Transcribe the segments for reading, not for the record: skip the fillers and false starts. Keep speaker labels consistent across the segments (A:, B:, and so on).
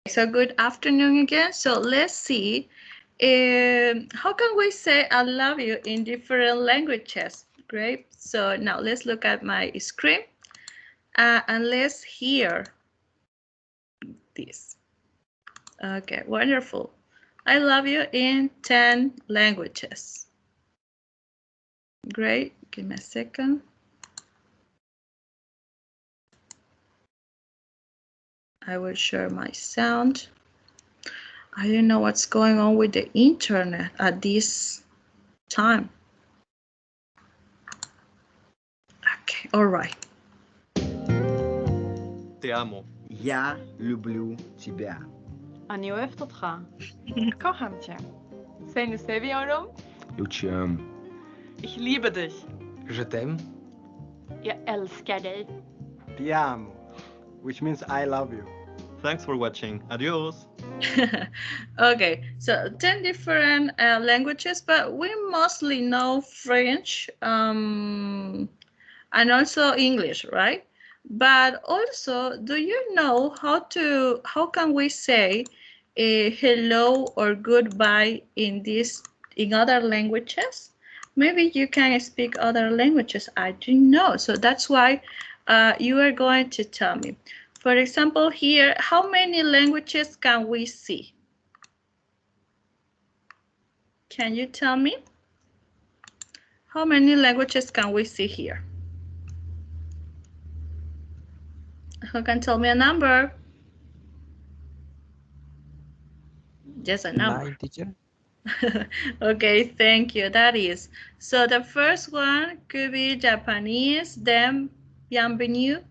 A: So good afternoon again. So let's see, how can we say I love you in different languages? Great. So now let's look at my screen and let's hear this. Okay, wonderful. I love you in 10 languages. Great. Give me a second. I will share my sound. I don't know what's going on with the internet at this time. Okay, all right.
B: Te amo.
C: Я люблю тебя.
D: אני אוהבת אותך. kocham cię. Seni seviyorum.
C: Eu te amo.
D: Ich liebe dich.
B: Je t'aime.
D: Jag älskar dig.
E: Ti amo, which means I love you.
B: Thanks for watching. Adios.
A: Okay, so 10 different languages, but we mostly know French and also English, right? But also, do you know how can we say hello or goodbye in other languages? Maybe you can speak other languages. I don't know. So that's why you are going to tell me. For example, here, how many languages can we see? Can you tell me? How many languages can we see here? Who can tell me a number? Just a number.
F: 9, teacher.
A: Okay, thank you. That is. So the first one could be Japanese, then bienvenue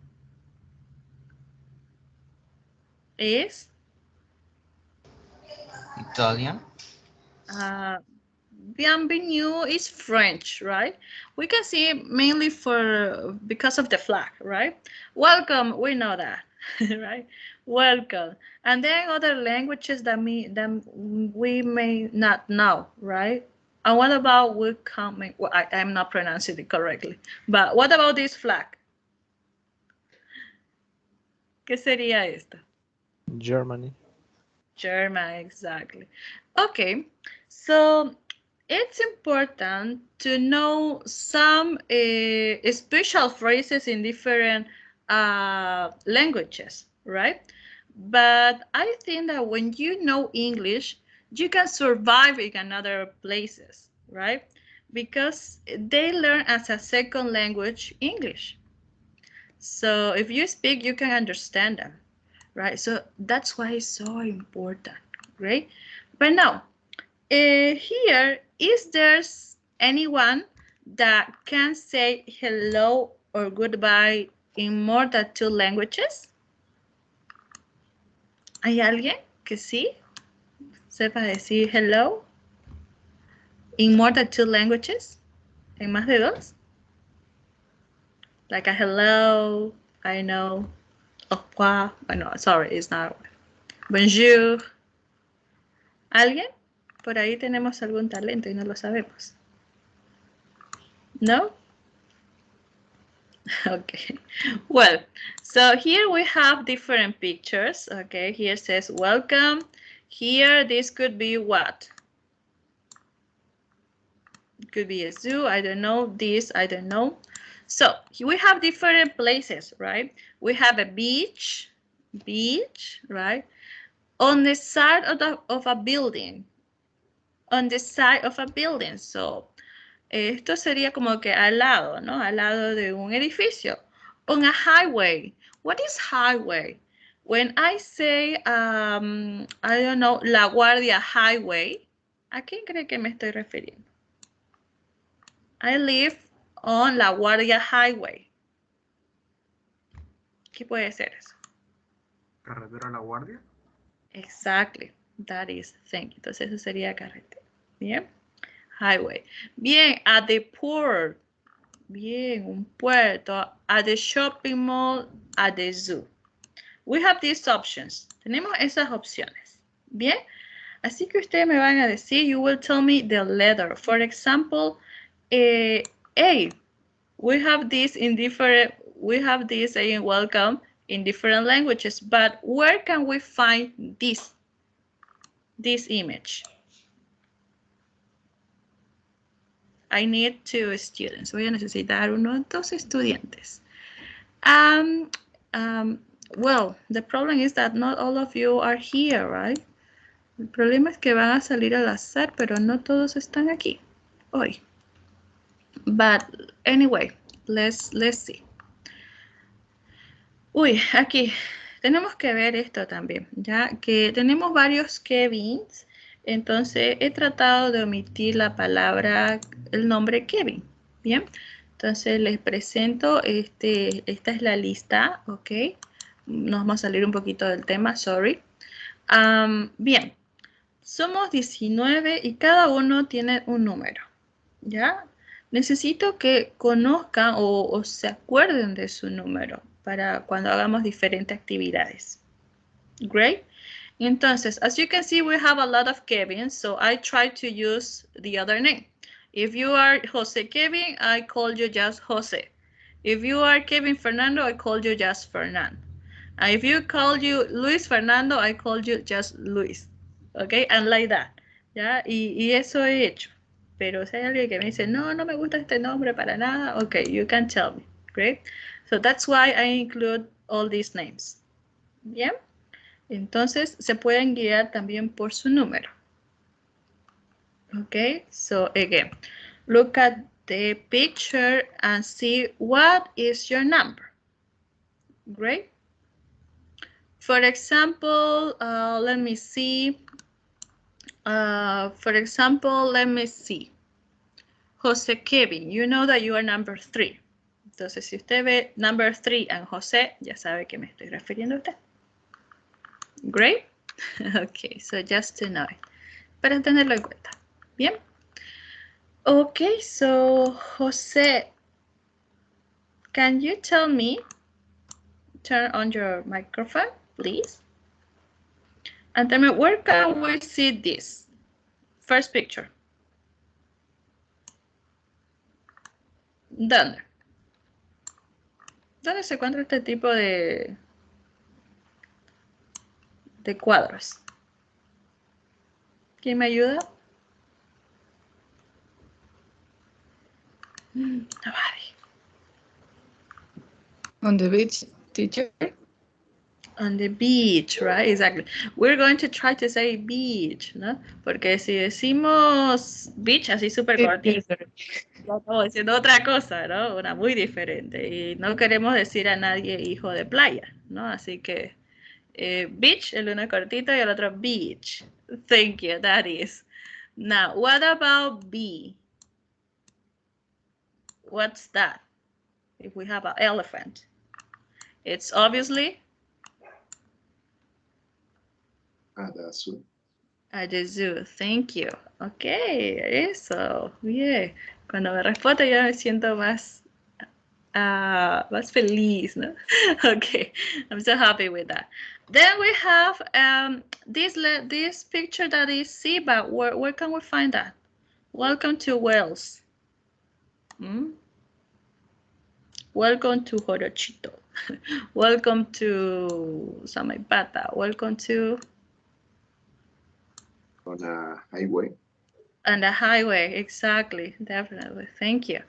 A: is
F: Italian.
A: Bienvenue is French, right? We can see mainly because of the flag, right? Welcome, we know that, right? Welcome. And then other languages that we may not know, right? And what about welcoming? Well, I'm not pronouncing it correctly, but what about this flag? ¿Qué sería esto?
F: Germany.
A: German, exactly. Okay, so it's important to know some special phrases in different languages, right? But I think that when you know English, you can survive in other places, right? Because they learn as a second language English. So if you speak, you can understand them, right? So that's why it's so important, right? But now, here, is there anyone that can say hello or goodbye in more than 2 languages? ¿Hay alguien que sí sepa decir hello in more than 2 languages? ¿En más de 2? Like a hello, I know, au revoir. Bueno, sorry, it's not. Bonjour. ¿Alguien? Por ahí tenemos algún talento y no lo sabemos. No? Okay. Well, so here we have different pictures. Okay, here says welcome. Here, this could be what? It could be a zoo, I don't know. This, I don't know. So we have different places, right? We have a beach, right? On the side of a building. On the side of a building. So, esto sería como que al lado, ¿no? Al lado de un edificio. On a highway. What is highway? When I say, I don't know, La Guardia Highway, ¿a quién cree que me estoy refiriendo? I live on La Guardia Highway. ¿Qué puede ser eso?
E: Carretera La Guardia.
A: Exactly. That is. Thank you. Entonces eso sería carretera. Bien. Highway. Bien. At the port. Bien. Un puerto. At the shopping mall. At the zoo. We have these options. Tenemos esas opciones. Bien. Así que ustedes me van a decir, you will tell me the letter. For example, A. We have this in different, we have this saying welcome in different languages, but where can we find this image? I need 2 students. Voy a necesitar dos estudiantes. Well, the problem is that not all of you are here, right? El problema es que van a salir al azar, pero no todos están aquí hoy. But anyway, let's see. Uy, aquí tenemos que ver esto también, ya que tenemos varios Kevins, entonces he tratado de omitir la palabra, el nombre Kevin, ¿bien? Entonces les presento, esta es la lista, ¿ok? Nos vamos a salir un poquito del tema, sorry. Bien, somos 19 y cada uno tiene un número, ¿ya? Necesito que conozcan o se acuerden de su número para cuando hagamos diferentes actividades. Great. Entonces, as you can see, we have a lot of Kevin, so I try to use the other name. If you are Jose Kevin, I call you just Jose. If you are Kevin Fernando, I call you just Fernando. And if you call you Luis Fernando, I call you just Luis. Okay, and like that. ¿Ya? Y eso he hecho. Pero si hay alguien que me dice, no, no me gusta este nombre para nada, okay, you can tell me. Great. So that's why I include all these names. Bien. Entonces se pueden guiar también por su número. Okay, so again, look at the picture and see what is your number. Great. For example, let me see. Jose Kevin, you know that you are number 3. Entonces, si usted ve number 3 and Jose, ya sabe que me estoy refiriendo a usted. Great. Okay, so just to know it. Para tenerlo en cuenta. Bien. Okay, so Jose, can you tell me, turn on your microphone, please? And tell me, where can we see this? First picture. ¿Dónde? ¿Dónde se encuentra este tipo de cuadros? ¿Quién me ayuda? Nobody.
G: On the beach, teacher?
A: On the beach, right? Exactly. We're going to try to say beach, ¿no? Porque si decimos beach así súper cortito, ya estamos diciendo otra cosa, ¿no? Una muy diferente. Y no queremos decir a nadie hijo de playa, ¿no? Así que beach, el uno cortito y el otro beach. Thank you, that is. Now, what about bee? What's that? If we have an elephant. It's obviously
H: at the zoo.
A: At the zoo, thank you. Okay, eso, bien. Cuando me responde yo me siento más feliz, ¿no? Okay, I'm so happy with that. Then we have this picture that is sea, but where can we find that? Welcome to Wales. Welcome to Jorochito. Welcome to Samaipata. Welcome to...
H: On a highway.
A: On the highway, exactly, definitely. Thank you.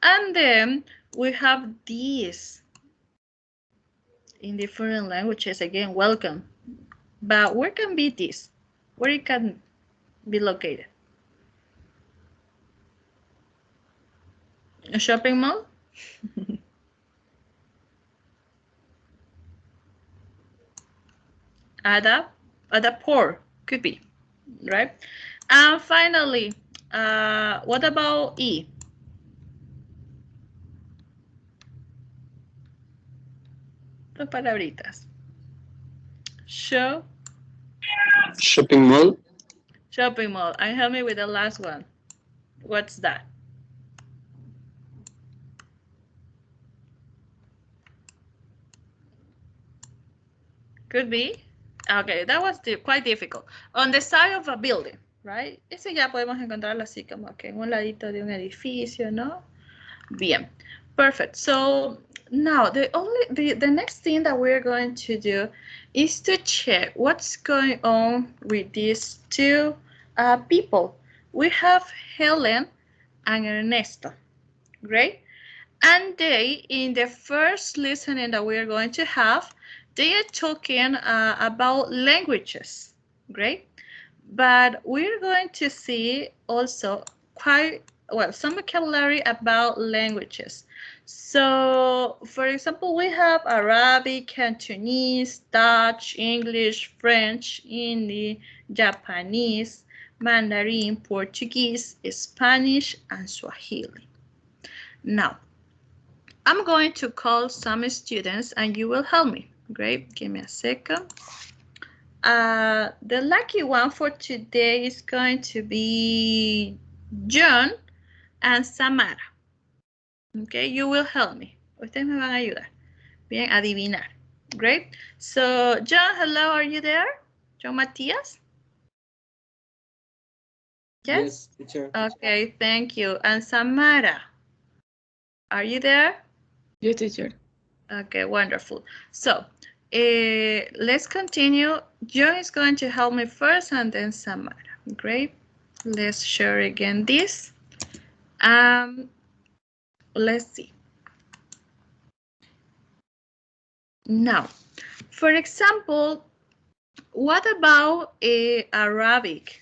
A: And then we have these in different languages. Again, welcome. But where can be this? Where it can be located? A shopping mall? At a port, could be, right? And finally, what about E? Dos palabritas.
F: Shopping mall.
A: Shopping mall. And help me with the last one. What's that? Could be. Okay, that was quite difficult. On the side of a building, right? Ese ya podemos encontrarlo así como que en un ladito de un edificio, ¿no? Bien. Perfect. So Now, the next thing that we're going to do is to check what's going on with these two people. We have Helen and Ernesto, great. And they, in the first listening that we're going to have, they are talking about languages, great. But we're going to see also some vocabulary about languages. So, for example, we have Arabic, Cantonese, Dutch, English, French, Hindi, Japanese, Mandarin, Portuguese, Spanish, and Swahili. Now, I'm going to call some students and you will help me. Great, give me a second. The lucky one for today is going to be John and Samara. Okay, you will help me. Ustedes me van a ayudar. Bien, adivinar. Great. So, John, hello, are you there? John Matias? Yes?
F: teacher.
A: Okay, thank you. And Samara, are you there?
G: Yes, teacher.
A: Okay, wonderful. So, let's continue. John is going to help me first and then Samara. Great. Let's share again this. Let's see. Now, for example, what about Arabic?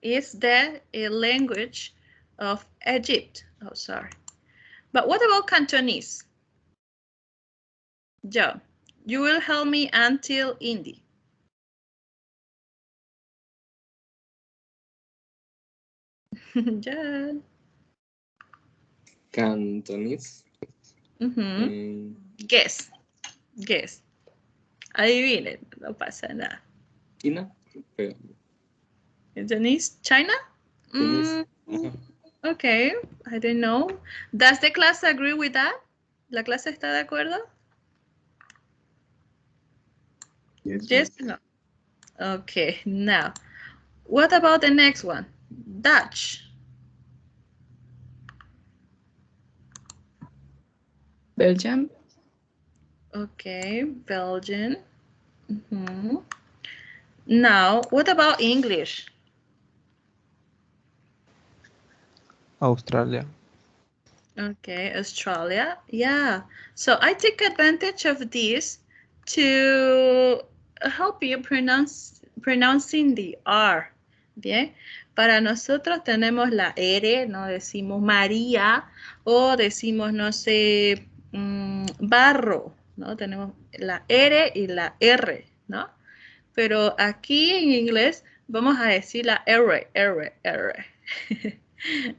A: Is the language of Egypt? Oh, sorry. But what about Cantonese? John, you will help me until Hindi. John.
F: Cantonese.
A: Guess. Adivinen, no pasa nada.
F: China.
A: Cantonese, China? Okay, I don't know. Does the class agree with that? ¿La clase está de acuerdo? Yes or no? Okay, now, what about the next one? Dutch.
G: Belgium.
A: Okay, Belgian. Now, what about English?
I: Australia.
A: Okay, Australia. Yeah. So I take advantage of this to help you pronouncing the R. Bien. Para nosotros tenemos la R, no decimos María o decimos, no sé, barro, ¿no? Tenemos la R y la R, ¿no? Pero aquí en inglés vamos a decir la R.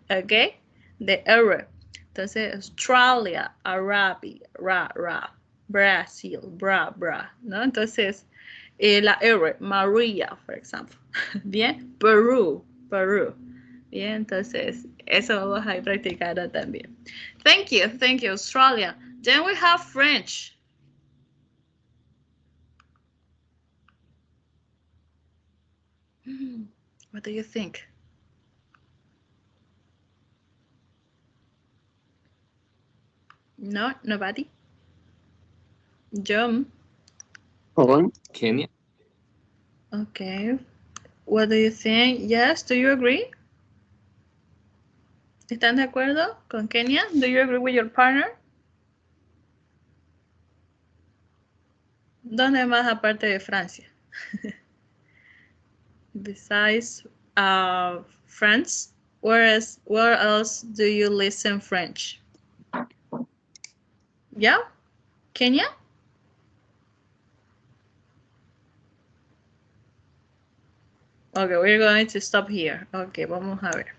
A: ¿Ok? De R. Entonces, Australia, Arabia, Brasil, bra, ¿no? Entonces, la R, María, por ejemplo. Bien, Perú. Bien, entonces, eso vamos a ir practicando también. Thank you, Australia. Then we have French. What do you think? No, nobody? John?
F: Kenya.
A: Okay. What do you think? Yes, do you agree? ¿Están de acuerdo con Kenia? Do you agree with your partner? ¿Dónde más aparte de Francia? Besides France, where else do you listen French? Yeah? Kenya? Okay, we're going to stop here. Okay, vamos a ver.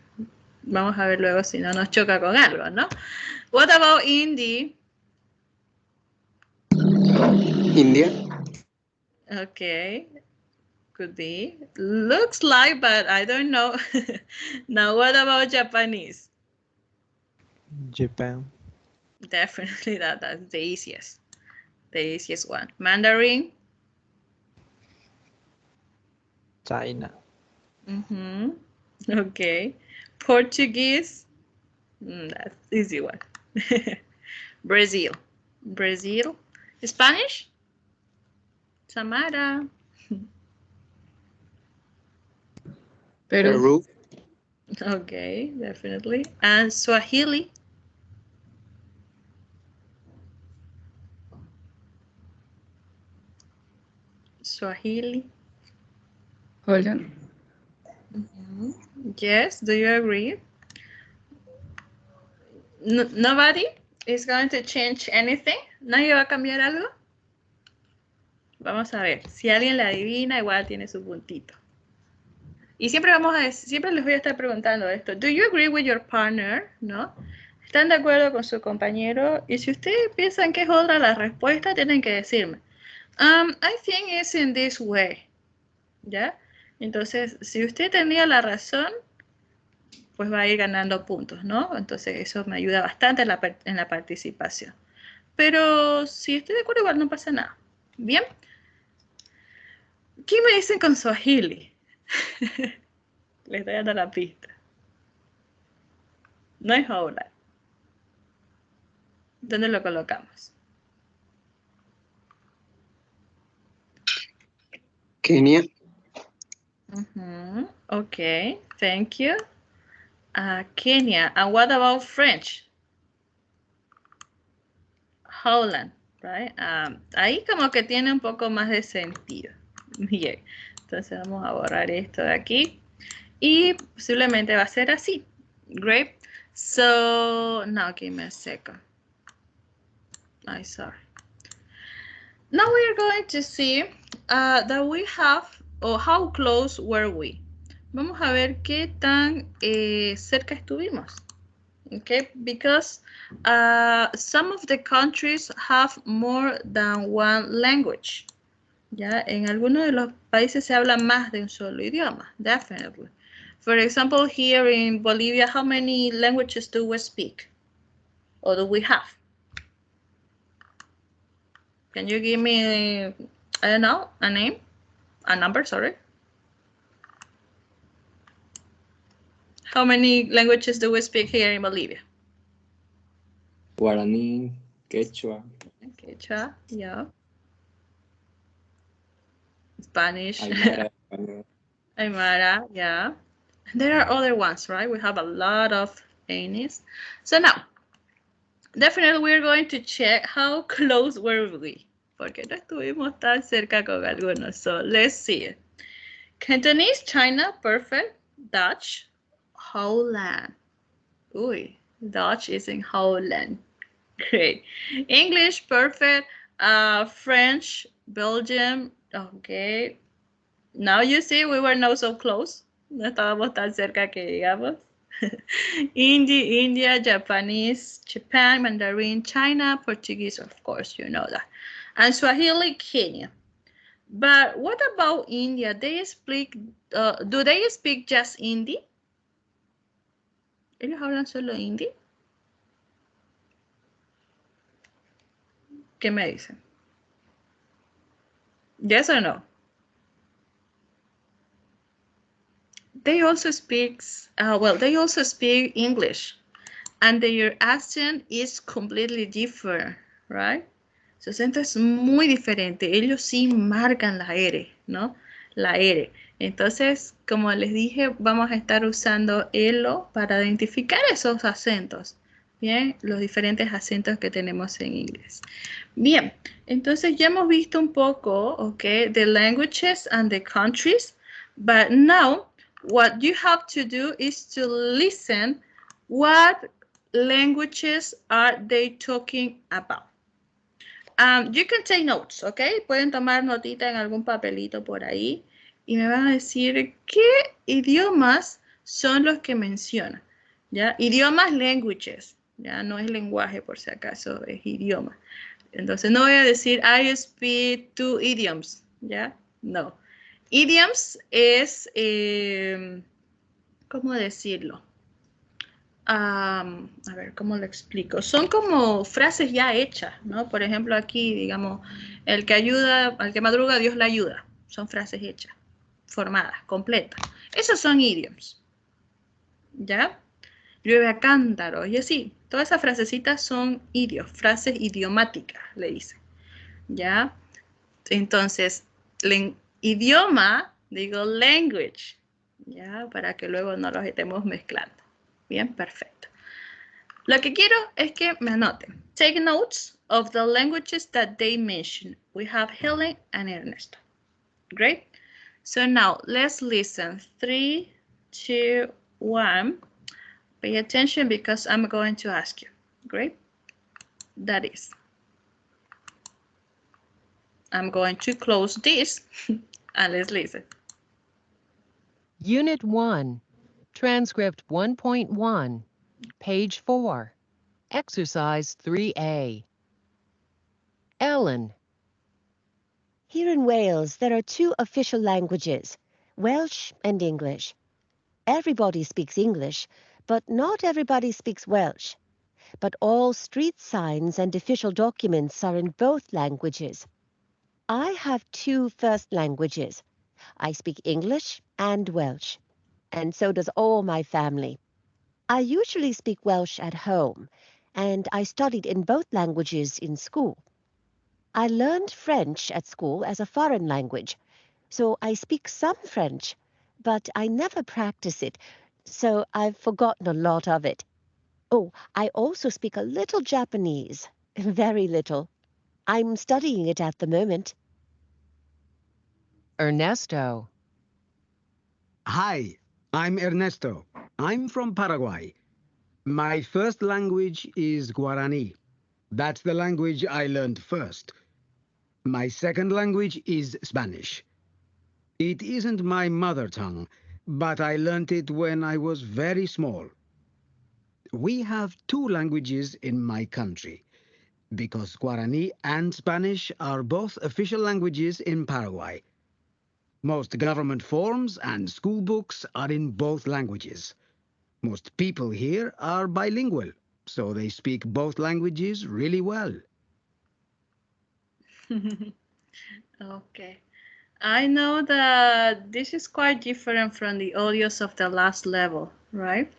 A: Vamos a ver luego si no nos choca con algo, ¿no? What about Hindi?
F: India.
A: Okay, could be. Looks like, but I don't know. Now, what about Japanese?
I: Japan.
A: Definitely that's the easiest. The easiest one. Mandarin?
I: China.
A: Okay. Portuguese? That's easy one. Brazil. Brazil. Spanish? Samara.
G: Peru.
F: Peru.
A: Okay, definitely. And Swahili? Swahili.
G: Hold on.
A: Yes, do you agree? Nobody is going to change anything. ¿Nadie va a cambiar algo? Vamos a ver. Si alguien la adivina, igual tiene su puntito. Y siempre siempre les voy a estar preguntando esto. Do you agree with your partner? ¿No? ¿Están de acuerdo con su compañero? Y si ustedes piensan que es otra la respuesta, tienen que decirme. I think it's in this way. ¿Ya? Entonces, si usted tenía la razón, pues va a ir ganando puntos, ¿no? Entonces, eso me ayuda bastante en la participación. Pero si estoy de acuerdo, igual no pasa nada. ¿Bien? ¿Qué me dicen con Swahili? Les estoy dando la pista. No es Howland. ¿Dónde lo colocamos?
F: Kenia.
A: Okay, thank you. Kenya. And what about French? Holland, right? Ahí como que tiene un poco más de sentido. Bien, entonces vamos a borrar esto de aquí. Y posiblemente va a ser así. Great. So, now give me a second. I'm sorry. Now we are going to see that we have, or how close were we. Vamos a ver qué tan cerca estuvimos. Okay, because some of the countries have more than one language. Ya, en algunos de los países se habla más de un solo idioma, definitely. For example, here in Bolivia, how many languages do we speak? Or do we have? Can you give me, I don't know, a name? A number, sorry. How many languages do we speak here in Bolivia?
F: Guaraní. Quechua.
A: Quechua, yeah. Spanish.
F: Aymara. Español.
A: Aymara, yeah. And there are other ones, right? We have a lot of Anis. So now, definitely we're going to check how close were we. Porque no estuvimos tan cerca con algunos. So let's see. Cantonese, China, perfect. Dutch, Holland. Uy, Dutch is in Holland. Great. English, perfect. French, Belgium. Okay. Now you see we were not so close. No estábamos tan cerca que digamos. India, Japanese, Japan, Mandarin, China, Portuguese, of course, you know that. And Swahili, Kenya. But what about India? They speak, do they speak just Hindi? ¿Ellos hablan solo Hindi? ¿Qué me dicen? Yes or no? They also speak, they also speak English, and their accent is completely different, right? Su acento es muy diferente. Ellos sí marcan la R, ¿no? La R. Entonces, como les dije, vamos a estar usando ELO para identificar esos acentos. Bien, los diferentes acentos que tenemos en inglés. Bien, entonces ya hemos visto un poco, okay, the languages and the countries, but now what you have to do is to listen what languages are they talking about. You can take notes, okay? Pueden tomar notita en algún papelito por ahí y me van a decir qué idiomas son los que mencionan, ¿ya? Idiomas, languages, ya no es lenguaje por si acaso, es idioma. Entonces no voy a decir I speak 2 idioms, ¿ya? No. Idioms es, ¿cómo decirlo? A ver, ¿cómo lo explico? Son como frases ya hechas, ¿no? Por ejemplo, aquí, digamos, el que ayuda, al que madruga, Dios le ayuda. Son frases hechas, formadas, completas. Esos son idioms, ¿ya? llueve a cántaros y así. Todas esas frasecitas son frases idiomáticas, le dicen. ¿Ya? Entonces, idioma, digo language, ¿ya? Para que luego no los estemos mezclando. Bien, perfecto. Lo que quiero es que me anoten. Take notes of the languages that they mention. We have Helen and Ernesto. Great. So now let's listen. 3, 2, 1. Pay attention because I'm going to ask you. Great. That is. I'm going to close this and let's listen.
J: Unit 1, Transcript 1.1, page 4, Exercise 3A. Ellen.
K: Here in Wales, there are two official languages, Welsh and English. Everybody speaks English, but not everybody speaks Welsh. But all street signs and official documents are in both languages. I have two first languages. I speak English and Welsh, and so does all my family. I usually speak Welsh at home, and I studied in both languages in school. I learned French at school as a foreign language, so I speak some French, but I never practice it, so I've forgotten a lot of it. Oh, I also speak a little Japanese, very little. I'm studying it at the moment.
J: Ernesto.
C: Hi, I'm Ernesto. I'm from Paraguay. My first language is Guarani. That's the language I learned first. My second language is Spanish. It isn't my mother tongue, but I learned it when I was very small. We have two languages in my country, because Guarani and Spanish are both official languages in Paraguay. Most government forms and school books are in both languages. Most people here are bilingual, so they speak both languages really well.
A: Okay. I know that this is quite different from the audios of the last level, right?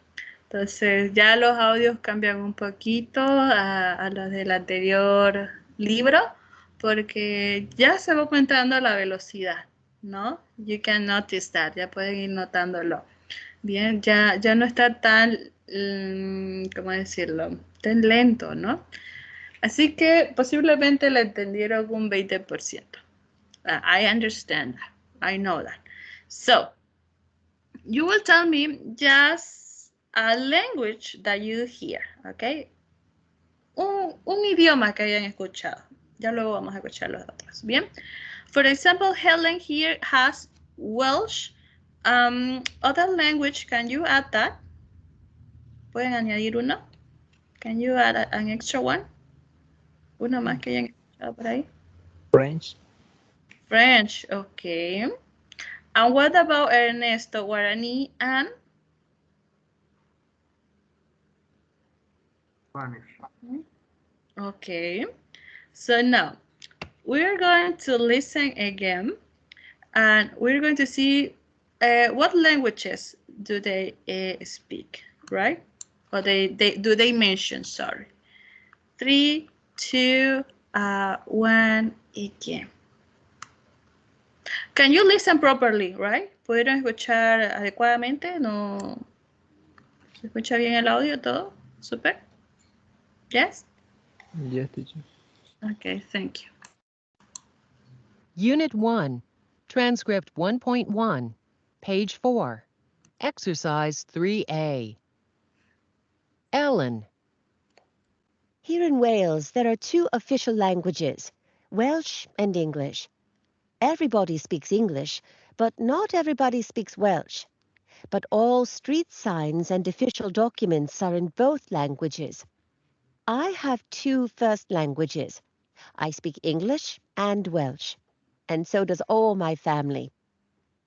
A: Entonces ya los audios cambian un poquito a los del anterior libro porque ya se va aumentando la velocidad, ¿no? You can notice that, ya pueden ir notándolo. Bien, ya no está tan, ¿cómo decirlo? Tan lento, ¿no? Así que posiblemente le entendieron un 20%. I understand that. I know that. So, you will tell me just a language that you hear, okay? Un idioma que hayan escuchado. Ya luego vamos a escuchar los otros, ¿bien? For example, Helen here has Welsh. Other language, can you add that? ¿Pueden añadir uno? Can you add an extra one? Uno más que hayan escuchado por ahí.
I: French.
A: French, okay. And what about Ernesto, Guarani and?
E: Spanish.
A: Okay. So now, we're going to listen again and we're going to see what languages do they speak, right? Or do they mention, sorry. 3, 2, 1, again. Can you listen properly, right? ¿Pudieron escuchar adecuadamente? ¿No? ¿Se escucha bien el audio todo? ¿Super? Yes?
I: Yes, teacher.
A: Okay, thank you.
J: Unit 1, Transcript 1.1, page 4, Exercise 3A. Ellen.
K: Here in Wales, there are two official languages, Welsh and English. Everybody speaks English, but not everybody speaks Welsh. But all street signs and official documents are in both languages. I have two first languages. I speak English and Welsh, and so does all my family.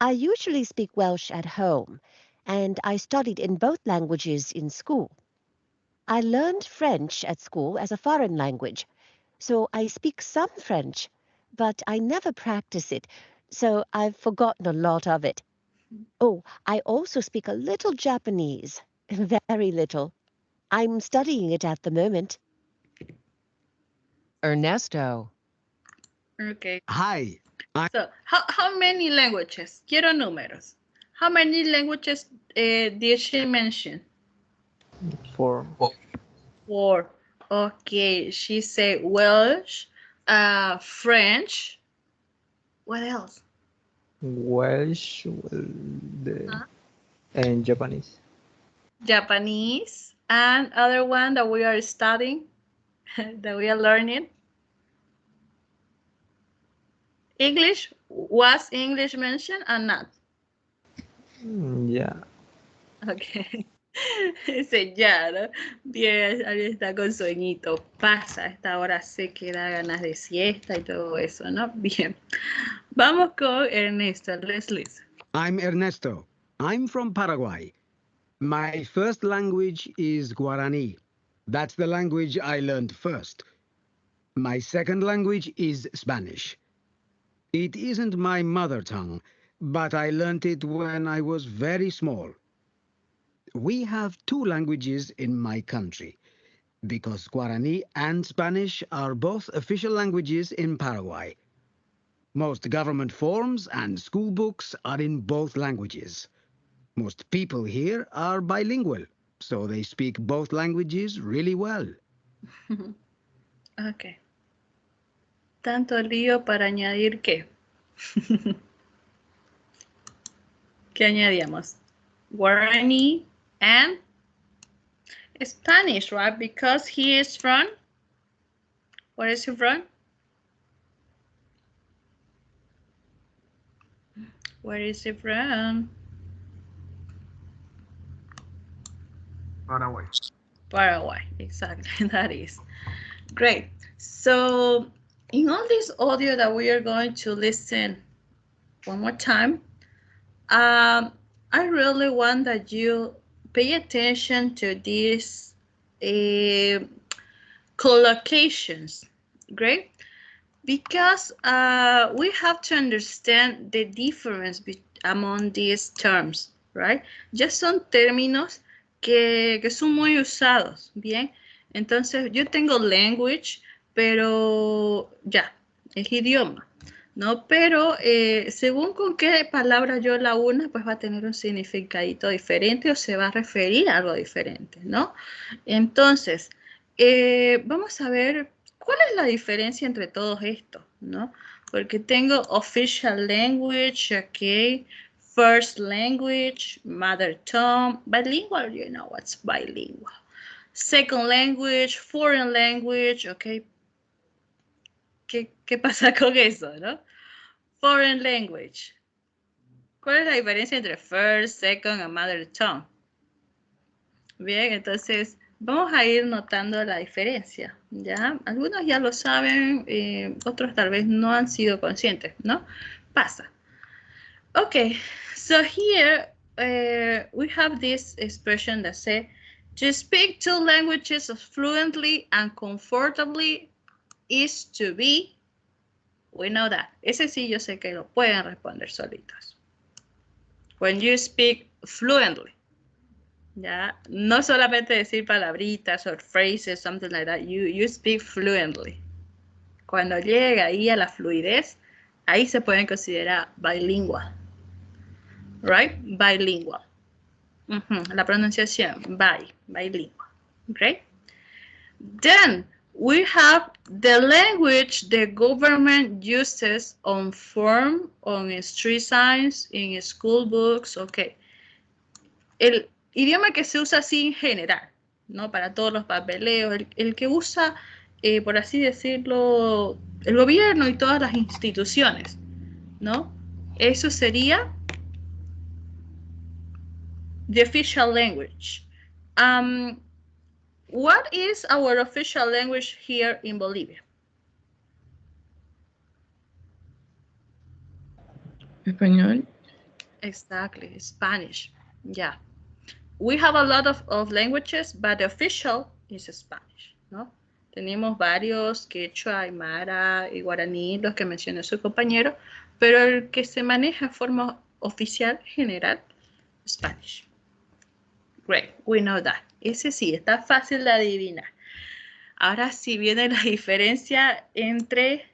K: I usually speak Welsh at home, and I studied in both languages in school. I learned French at school as a foreign language, so I speak some French, but I never practice it, so I've forgotten a lot of it. Oh, I also speak a little Japanese, Very little. I'm studying it at the moment.
J: Ernesto.
A: Okay.
C: Hi.
A: So, how many languages? Quiero números. How many languages did she mention?
I: 4.
A: 4. Okay, she said Welsh, French. What else?
I: Welsh, and Japanese.
A: Japanese. And other one that we are studying, that we are learning. English. Was English mentioned or not?
I: Yeah.
A: Ok. Dice ya, ¿no? Bien, alguien está con sueñito. Pasa, a esta hora sé que da ganas de siesta y todo eso, ¿no? Bien. Vamos con Ernesto. Let's listen.
C: I'm Ernesto. I'm from Paraguay. My first language is Guarani. That's the language I learned first. My second language is Spanish. It isn't my mother tongue, but I learned it when I was very small. We have 2 languages in my country, because Guarani and Spanish are both official languages in Paraguay. Most government forms and school books are in both languages. Most people here are bilingual, so they speak both languages really well.
A: Ok. Tanto lío para añadir qué. ¿Qué añadíamos? Guarani and Spanish, right? Because he is from, where is he from? Where is he from?
E: Paraguay.
A: Paraguay, exactly, that is. Great. So in all this audio that we are going to listen one more time, I really want that you pay attention to these collocations, great? Because we have to understand the difference among these terms, right? Ya son términos que son muy usados, ¿bien? Entonces, yo tengo language, pero ya, es idioma, ¿no? Pero según con qué palabra yo la una, pues va a tener un significadito diferente o se va a referir a algo diferente, ¿no? Entonces, vamos a ver cuál es la diferencia entre todos estos, ¿no? Porque tengo official language, ok, first language, mother tongue, bilingual, you know what's bilingual. Second language, foreign language, ok. ¿Qué pasa con eso, no? Foreign language. ¿Cuál es la diferencia entre first, second and mother tongue? Bien, entonces vamos a ir notando la diferencia, ¿ya? Algunos ya lo saben, otros tal vez no han sido conscientes, ¿no? Pasa. Okay, so here we have this expression that says, to speak 2 languages fluently and comfortably is to be, we know that. Ese sí yo sé que lo pueden responder solitos. When you speak fluently. Ya, no solamente decir palabritas o phrases, something like that. You speak fluently. Cuando llega ahí a la fluidez, ahí se pueden considerar bilingual. Right? Bilingual. La pronunciación, bilingual. Okay? Then we have the language the government uses on form, on street signs, in school books. Okay. El idioma que se usa así en general, ¿no? Para todos los papeleos, el que usa, por así decirlo, el gobierno y todas las instituciones, ¿no? Eso sería the official language. What is our official language here in Bolivia?
G: Español.
A: Exactly, Spanish. Yeah. We have a lot of languages, but the official is Spanish, ¿no? Tenemos varios, quechua, aymara y guaraní, los que mencionó su compañero, pero el que se maneja de forma oficial, general, Spanish. Great, we know that. Ese sí, está fácil de adivinar. Ahora sí viene la diferencia entre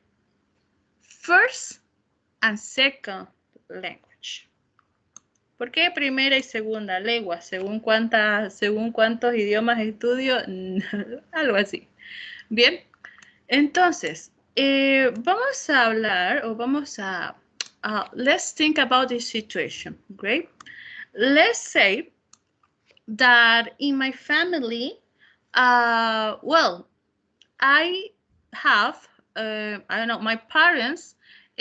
A: first and second language. ¿Por qué primera y segunda lengua? ¿Según cuántos idiomas estudio? Algo así. Bien, entonces, vamos a hablar o vamos a... let's think about this situation, great? Let's say that in my family, well, I have, I don't know, my parents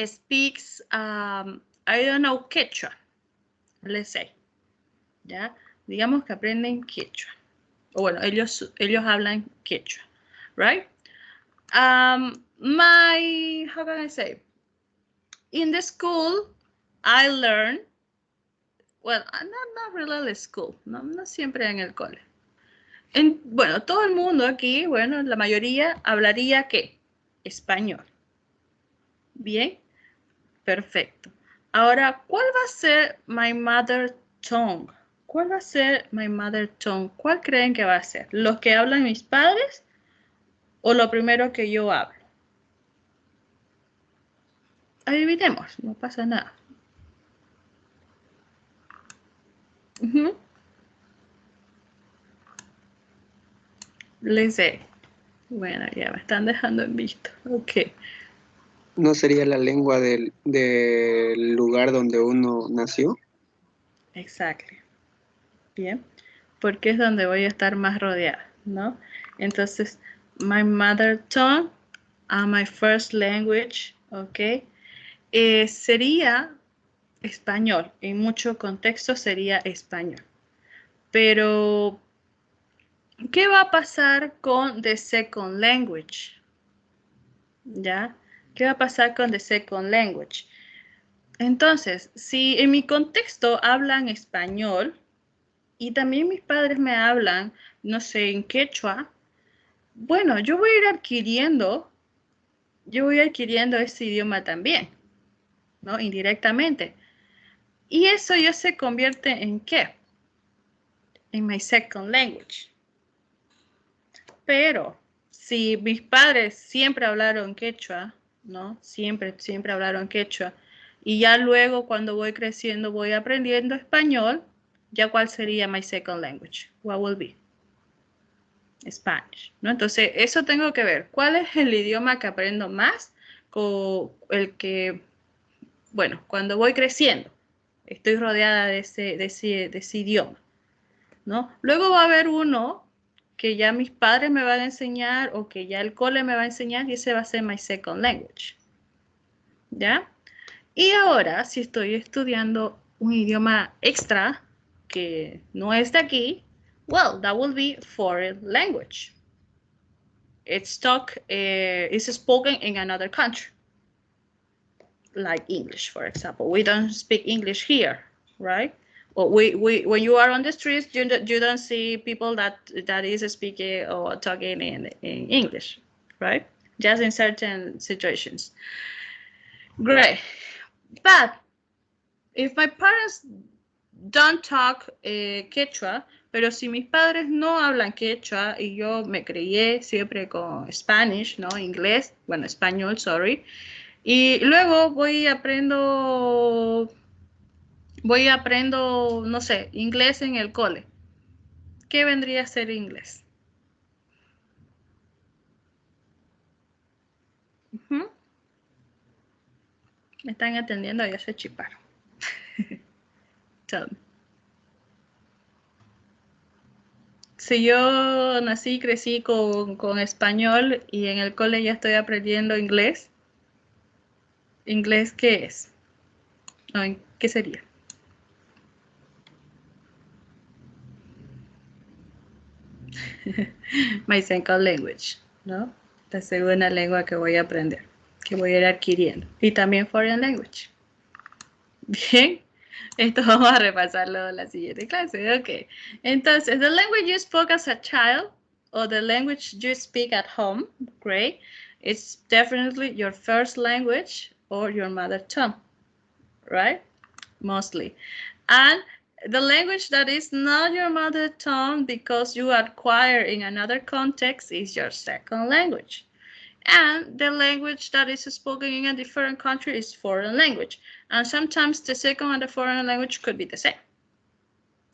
A: speaks, I don't know, Quechua, let's say, ¿ya? Digamos que aprenden Quechua. O bueno, ellos hablan Quechua, right? How can I say? In the school, I learned, well, not really the school, no siempre en el cole. Bueno, todo el mundo aquí, bueno, la mayoría hablaría ¿qué? Español. Bien, perfecto. Ahora, ¿cuál va a ser my mother tongue? ¿Cuál va a ser my mother tongue? ¿Cuál creen que va a ser? ¿Los que hablan mis padres o lo primero que yo hablo? Adivinemos, no pasa nada. Les sé. Bueno, ya me están dejando en visto. Ok.
F: ¿No sería la lengua del lugar donde uno nació?
A: Exacto. Bien. Porque es donde voy a estar más rodeada, ¿no? Entonces, my mother tongue, my first language, ok, sería español. En mucho contexto sería español. Pero, ¿qué va a pasar con the second language? ¿Ya? ¿Qué va a pasar con the second language? Entonces, si en mi contexto hablan español y también mis padres me hablan, no sé, en quechua, bueno, yo voy a ir adquiriendo ese idioma también, ¿no? Indirectamente. Y eso ya se convierte en ¿qué? En my second language. Pero si mis padres siempre hablaron quechua, ¿no? Siempre hablaron quechua. Y ya luego cuando voy creciendo voy aprendiendo español, ¿ya cuál sería my second language? What will be? Spanish, ¿no? Entonces, eso tengo que ver. ¿Cuál es el idioma que aprendo más? Con el que, bueno, cuando voy creciendo, estoy rodeada de ese idioma, ¿no? Luego va a haber uno que ya mis padres me van a enseñar o que ya el cole me va a enseñar y ese va a ser my second language, ¿ya? Y ahora, si estoy estudiando un idioma extra que no es de aquí, well, that will be foreign language. It's spoken in another country, like English, for example. We don't speak English here, right? Or when you are on the streets, you don't see people that is speaking or talking in English, right? Just in certain situations. Great. But if my parents don't talk quechua, pero si mis padres no hablan quechua y yo me crié siempre con Spanish, ¿no? Inglés, bueno, español, sorry. Y luego voy aprendo, no sé, inglés en el cole. ¿Qué vendría a ser inglés? ¿Me están entendiendo? Ya se chiparon. Tell me. Si yo nací y crecí con español y en el cole ya estoy aprendiendo inglés, ¿inglés qué es? ¿Qué sería? My second language, ¿no? La segunda lengua que voy a aprender, que voy a ir adquiriendo. Y también foreign language. Bien, esto vamos a repasarlo en la siguiente clase. Ok, entonces, the language you spoke as a child or the language you speak at home, great. It's definitely your first language or your mother tongue, right? Mostly. And the language that is not your mother tongue because you acquire in another context is your second language. And the language that is spoken in a different country is foreign language. And sometimes the second and the foreign language could be the same.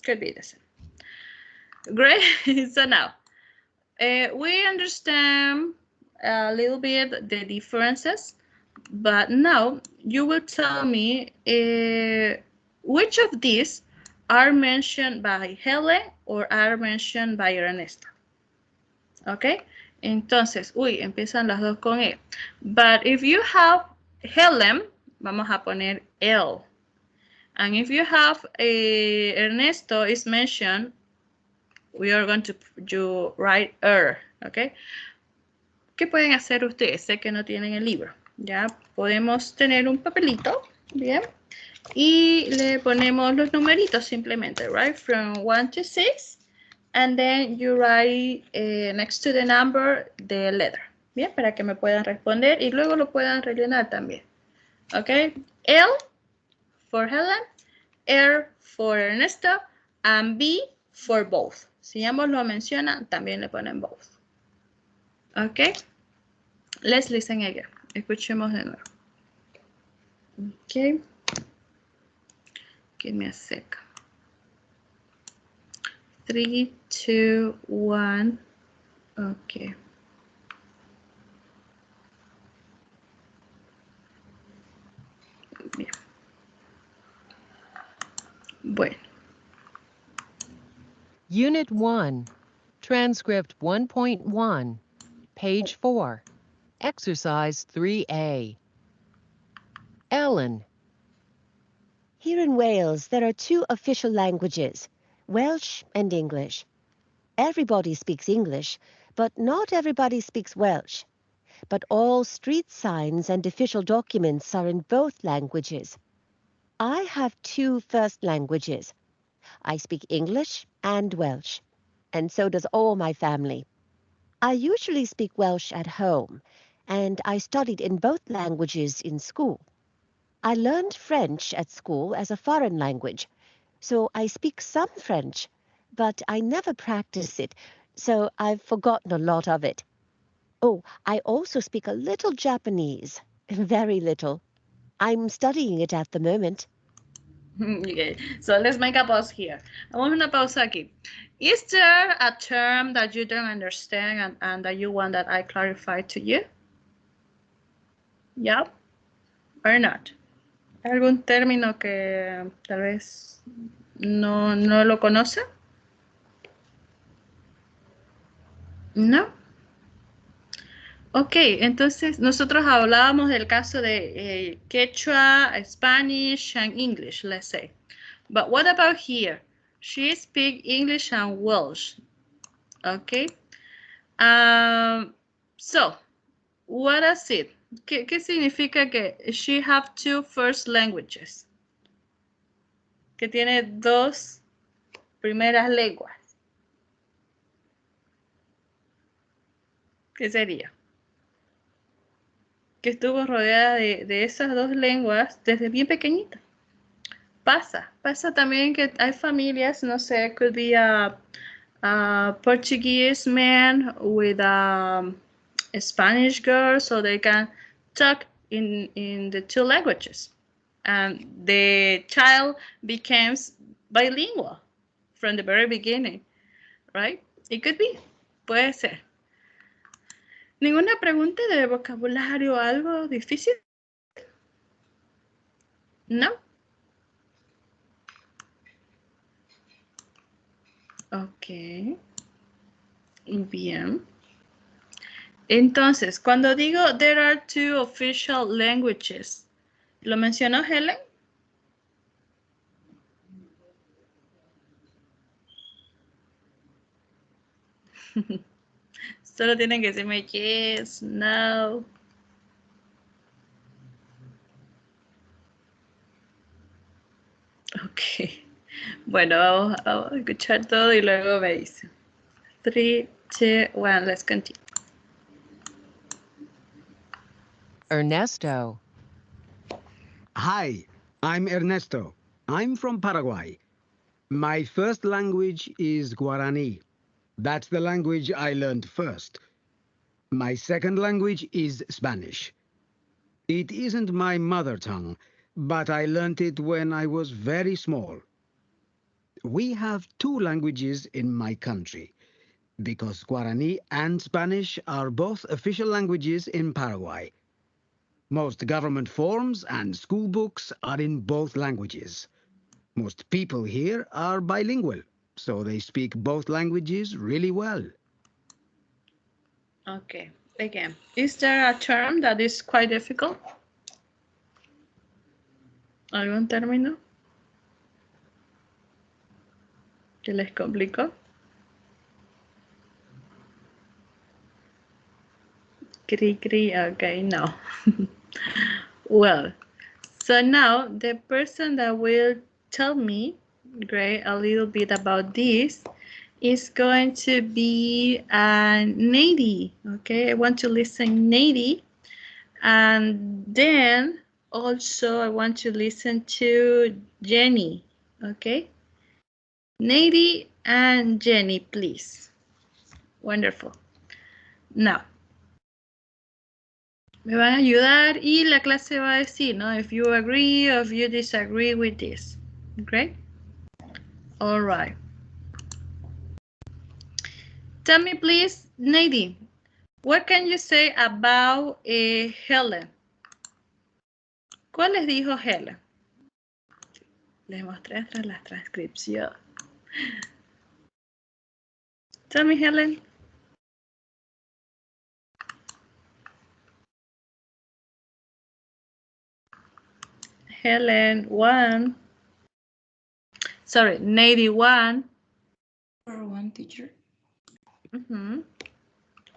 A: Could be the same. Great. So now, we understand a little bit the differences, but now you will tell me which of these are mentioned by Helen or are mentioned by Ernesto. Okay, entonces, empiezan las dos con E. But if you have Helen, vamos a poner L. And if you have Ernesto is mentioned, we are going to write okay? ¿Qué pueden hacer ustedes? Sé que no tienen el libro. Ya podemos tener un papelito, bien, y le ponemos los numeritos simplemente, right? From 1 to 6, and then you write next to the number the letter, bien, para que me puedan responder y luego lo puedan rellenar también. Ok, L for Helen, R for Ernesto, and B for both. Si ambos lo mencionan, también le ponen both. Ok, let's listen again. Escuchemos de nuevo. Ok, give me a second. 3, 2, 1. Ok. Bien. Bueno.
J: Unit 1, Transcript 1.1, page 4, Exercise 3A. Ellen.
K: Here in Wales, there are two official languages, Welsh and English. Everybody speaks English, but not everybody speaks Welsh. But all street signs and official documents are in both languages. I have two first languages. I speak English and Welsh, and so does all my family. I usually speak Welsh at home, and I studied in both languages in school. I learned French at school as a foreign language, so I speak some French, but I never practice it, so I've forgotten a lot of it. Oh, I also speak a little Japanese, very little. I'm studying it at the moment.
A: Okay, so let's make a pause here. Vamos a una pausa aquí. Is there a term that you don't understand and that you want that I clarify to you? Yeah or not? ¿Algún término que tal vez no lo conoce? No. Ok, entonces nosotros hablábamos del caso de Quechua, Spanish, and English, let's say. But what about here? She speaks English and Welsh. Okay. So, what is it? ¿Qué significa que she have two first languages? Que tiene dos primeras lenguas. ¿Qué sería? Que estuvo rodeada de esas dos lenguas desde bien pequeñita. Pasa también que hay familias, no sé, could be a Portuguese man with a Spanish girl, so they can talk in the two languages. And the child becomes bilingual from the very beginning, right? It could be, puede ser. ¿Ninguna pregunta de vocabulario o algo difícil? No. Ok. Bien. Entonces, cuando digo there are two official languages, ¿lo mencionó Helen? Solo tienen que decirme yes, no. Ok. Bueno, vamos a escuchar todo y luego me dicen. 3, 2, 1, let's continue.
J: Ernesto.
C: Hi, I'm Ernesto. I'm from Paraguay. My first language is Guarani. That's the language I learned first. My second language is Spanish. It isn't my mother tongue, but I learned it when I was very small. We have two languages in my country, because Guarani and Spanish are both official languages in Paraguay. Most government forms and school books are in both languages. Most people here are bilingual, so they speak both languages really well.
A: Okay, again, is there a term that is quite difficult? ¿Algún término que les complicó? Okay, no. Well, so now the person that will tell me, great, a little bit about this is going to be Nady. Okay, I want to listen Nady, and then also I want to listen to Jenny. Okay, Nady and Jenny, please. Wonderful. Now, me van a ayudar y la clase va a decir, ¿no? If you agree or if you disagree with this. Great. All right. Tell me, please, Nady, what can you say about Helen? ¿Cuál les dijo Helen? Les mostré tras la transcripción. Tell me, Helen. Helen 1. Sorry, Nady 1.
G: For one teacher.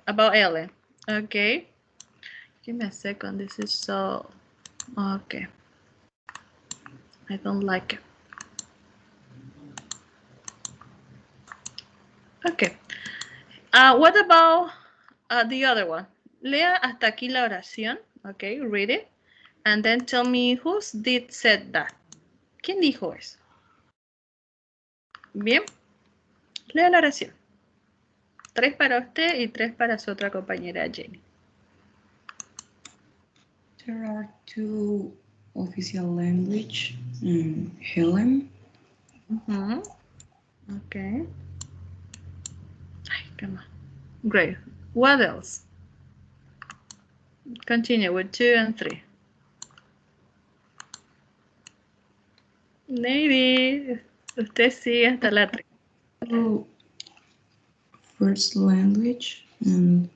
A: About Ellen. Okay. Give me a second. This is so... Okay. I don't like it. Okay. What about the other one? Lea hasta aquí la oración. Okay, read it. And then tell me who did said that. ¿Quién dijo eso? Bien. Lea la oración. 3 para usted y 3 para su otra compañera Jenny.
G: There are two official language. Helen.
A: Okay. Ay, come on. Great. What else? Continue with 2 and 3. Maybe. Usted sigue hasta la 3.
G: So, first language and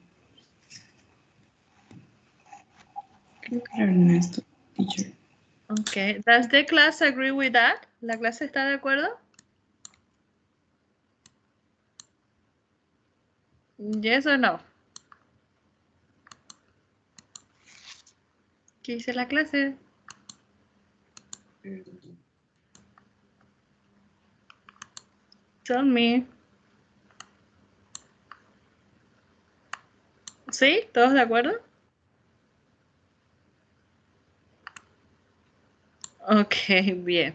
G: creo que era Ernesto, teacher.
A: Okay. Does the class agree with that? ¿La clase está de acuerdo? Yes or no? ¿Qué dice la clase? Tell me. ¿Sí? ¿Todos de acuerdo? Okay, bien.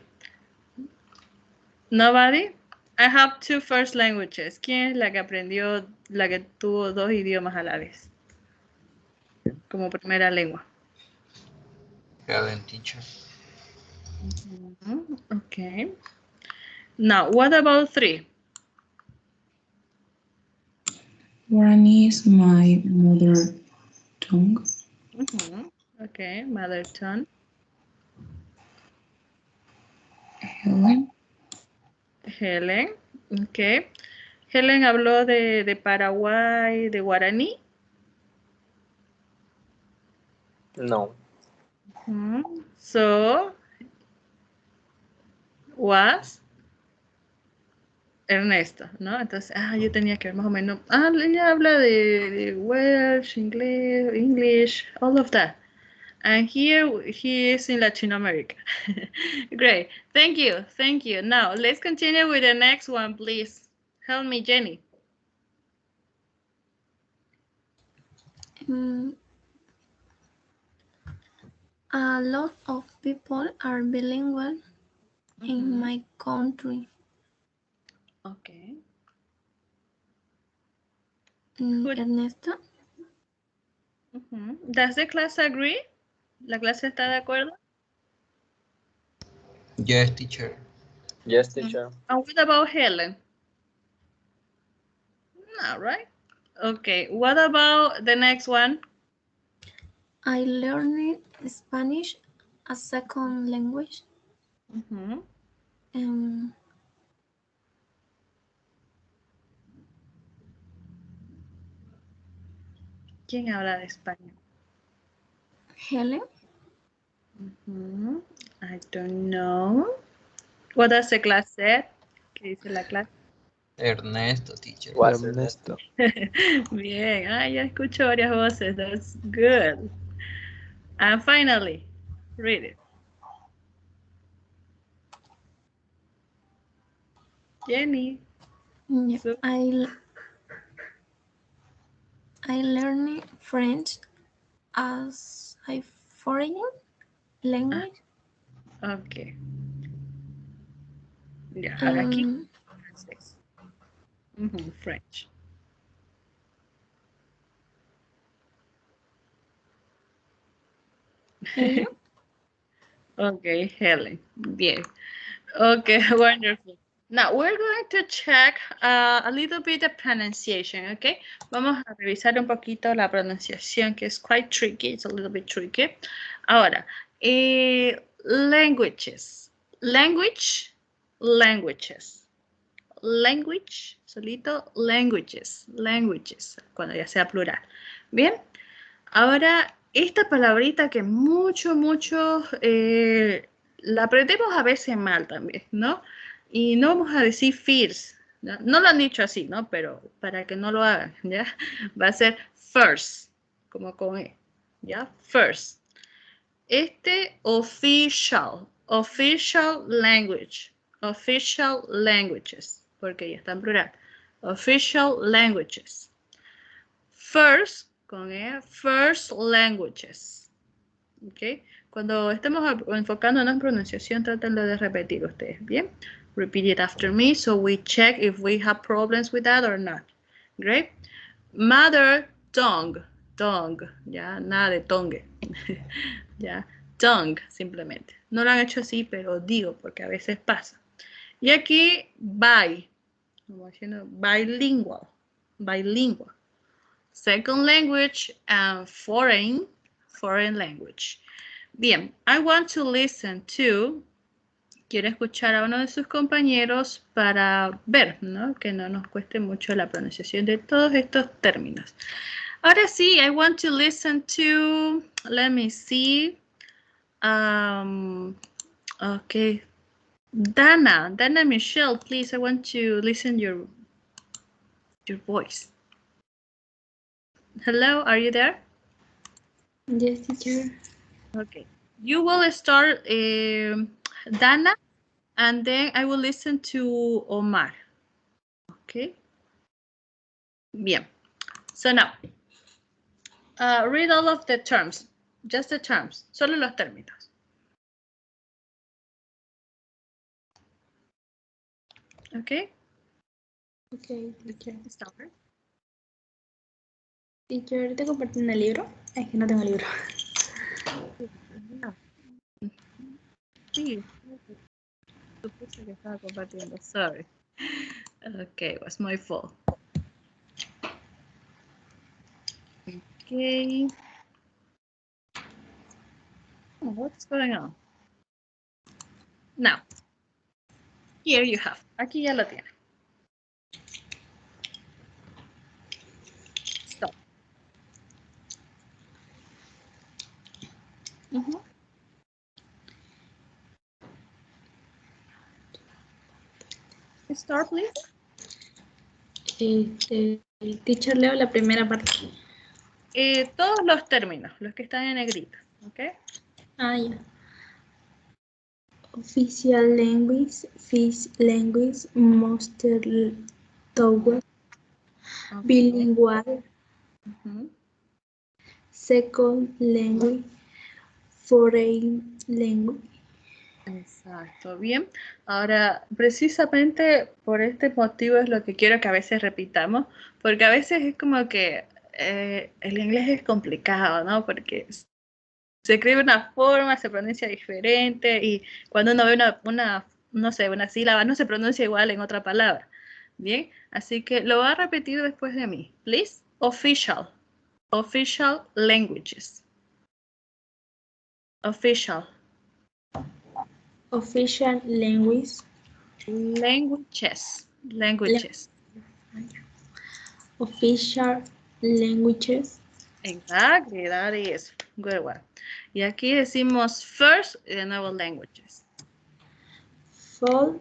A: Nobody? I have 2 first languages. ¿Quién es la que aprendió, la que tuvo 2 idiomas a la vez? Como primera lengua.
L: Helen, teacher.
A: Okay. Now, what about 3?
G: Guarani is my mother tongue.
A: Okay, mother tongue. Helen. Okay. Helen habló de Paraguay, de Guaraní.
I: No.
A: So, was Ernesto, ¿no? Entonces, yo tenía que ver más o menos. Ella habla de Welsh, inglés, English, all of that. And here he is in Latin America. Great. Thank you. Thank you. Now, let's continue with the next one, please. Help me, Jenny.
M: A lot of people are bilingual in my country.
A: Okay. Good.
M: Ernesto.
A: Does the class agree? ¿La clase está de acuerdo?
L: Yes, teacher.
I: Yes, teacher.
A: And what about Helen? No, right? Okay, what about the next one?
M: I learned Spanish as second language.
A: ¿Quién habla de español?
M: Helen.
A: I don't know. What does the class say? ¿Qué dice la clase?
L: Ernesto, teacher.
I: What's Ernesto?
A: Bien, ya escucho varias voces. That's good. And finally, read it. Jenny.
M: Yeah, I learned French as a foreign language.
A: Okay. Ya, aquí francés. French. Okay, Helen. Bien. Okay, wonderful. Now we're going to check a little bit the pronunciation, okay? Vamos a revisar un poquito la pronunciación, que es quite tricky. It's a little bit tricky. Ahora, languages. Language, languages. Language, solito, languages. Languages, cuando ya sea plural. Bien. Ahora, esta palabrita que mucho, la aprendemos a veces mal también, ¿no? Y no vamos a decir fierce, ¿no? No lo han dicho así, ¿no? Pero para que no lo hagan, ¿ya? Va a ser first, como con E, ¿ya? First. Official language, official languages, porque ya está en plural. Official languages. First, con E, first languages. ¿Ok? Cuando estemos enfocándonos en pronunciación, traten de repetir ustedes, ¿bien? Repeat it after me so we check if we have problems with that or not. Great. Mother tongue. Tongue. Ya, nada de tongue. Ya, tongue, simplemente. No lo han hecho así, pero digo, porque a veces pasa. Y aquí, como diciendo, bilingual. Bilingual. Second language and foreign language. Bien, I want to listen to, quiero escuchar a uno de sus compañeros para ver, ¿no? Que no nos cueste mucho la pronunciación de todos estos términos. Ahora sí, I want to listen to, let me see. Okay. Dana Michelle, please, I want to listen your voice. Hello, are you there?
M: Yes, teacher.
A: Okay. You will start, Dana, and then I will listen to Omar. Okay. Bien. So now, read all of the terms. Just the terms. Solo los términos. Okay.
G: Okay, teacher.
A: Start.
G: Teacher, ¿te comparten el libro? Es que no tengo libro.
A: Sí. Supuse que estaba compartiendo. Sorry. Okay, it was my fault. Okay. Oh, what's going on? Now, here you have. Aquí ya lo tiene. Stop. Start, please.
G: Teacher, leo la primera parte.
A: Todos los términos, los que están en negrita, ¿ok?
G: Ya. Official language, fish language, monster tower, bilingual, second language, foreign language.
A: Exacto, bien. Ahora, precisamente por este motivo es lo que quiero que a veces repitamos, porque a veces es como que el inglés es complicado, ¿no? Porque se escribe de una forma, se pronuncia diferente y cuando uno ve no sé, una sílaba no se pronuncia igual en otra palabra. Bien, así que lo va a repetir después de mí. Please, official languages. Official.
M: Official language.
A: Languages.
M: Official languages.
A: Exactly, that is good one. Y aquí decimos first y de nuevo languages.
M: Full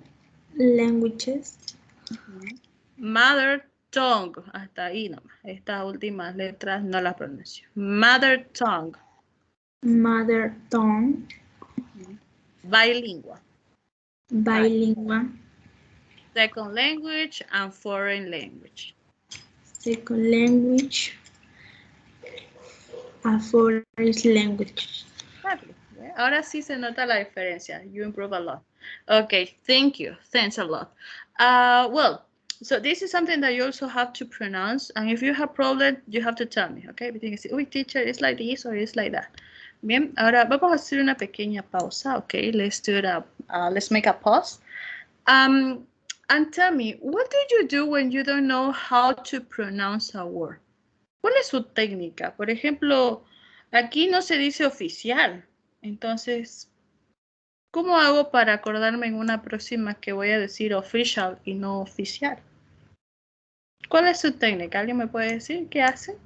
M: languages.
A: Mother tongue, hasta ahí nomás. Estas últimas letras no las pronuncio. Mother tongue.
M: Mother tongue.
A: Bilingual.
M: Bilingual.
A: Second language and foreign language.
M: Second language. A foreign language.
A: Exactly. Ahora sí se nota la diferencia. You improve a lot. Okay, thank you. Thanks a lot. Well, so this is something that you also have to pronounce. And if you have problem, you have to tell me, okay? Because you say, uy, teacher, it's like this or it's like that. Bien, ahora vamos a hacer una pequeña pausa, okay? Let's do it let's make a pause. And tell me, what do you do when you don't know how to pronounce a word? ¿Cuál es su técnica? Por ejemplo, aquí no se dice oficial. Entonces, ¿cómo hago para acordarme en una próxima que voy a decir official y no oficial? ¿Cuál es su técnica? ¿Alguien me puede decir qué hace?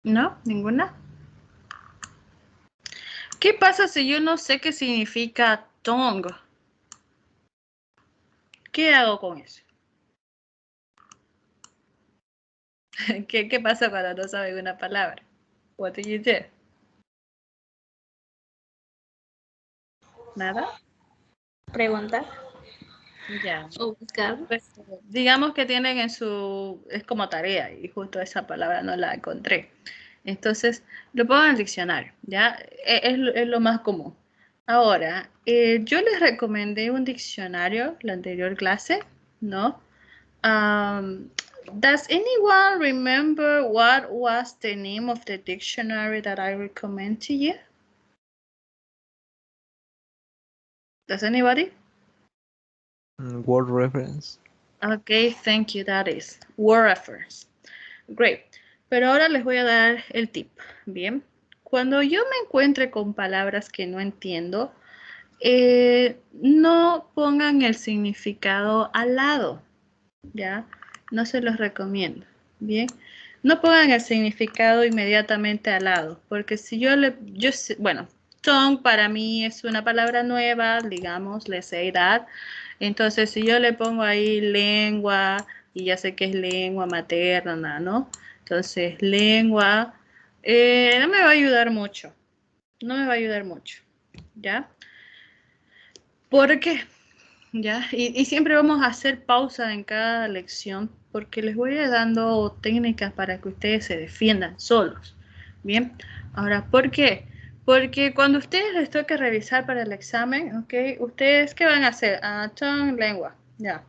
A: ¿No? ¿Ninguna? ¿Qué pasa si yo no sé qué significa tongue? ¿Qué hago con eso? ¿Qué pasa cuando no saben una palabra? What do you do? ¿Nada?
M: Preguntar.
A: Ya.
M: O buscar.
A: Pues, digamos que tienen es como tarea y justo esa palabra no la encontré. Entonces, lo pongo en el diccionario, ¿ya? Es lo más común. Ahora, yo les recomendé un diccionario la anterior clase, ¿no? Does anyone remember what was the name of the dictionary that I recommend to you? Does anybody?
I: Word reference.
A: Okay, thank you. That is word reference. Great. Pero ahora les voy a dar el tip. Bien. Cuando yo me encuentre con palabras que no entiendo, no pongan el significado al lado. ¿Ya? No se los recomiendo. Bien. No pongan el significado inmediatamente al lado. Porque si bueno, tongue para mí es una palabra nueva, digamos, let's say that. Entonces, si yo le pongo ahí lengua, y ya sé que es lengua materna, ¿no? Entonces, lengua, no me va a ayudar mucho. No me va a ayudar mucho, ¿ya? ¿Por qué? ¿Ya? Y siempre vamos a hacer pausa en cada lección porque les voy a ir dando técnicas para que ustedes se defiendan solos. Bien, ahora, ¿por qué? Porque cuando ustedes les toque revisar para el examen, ¿ok? ¿Ustedes qué van a hacer? Tongue, lengua. Ya.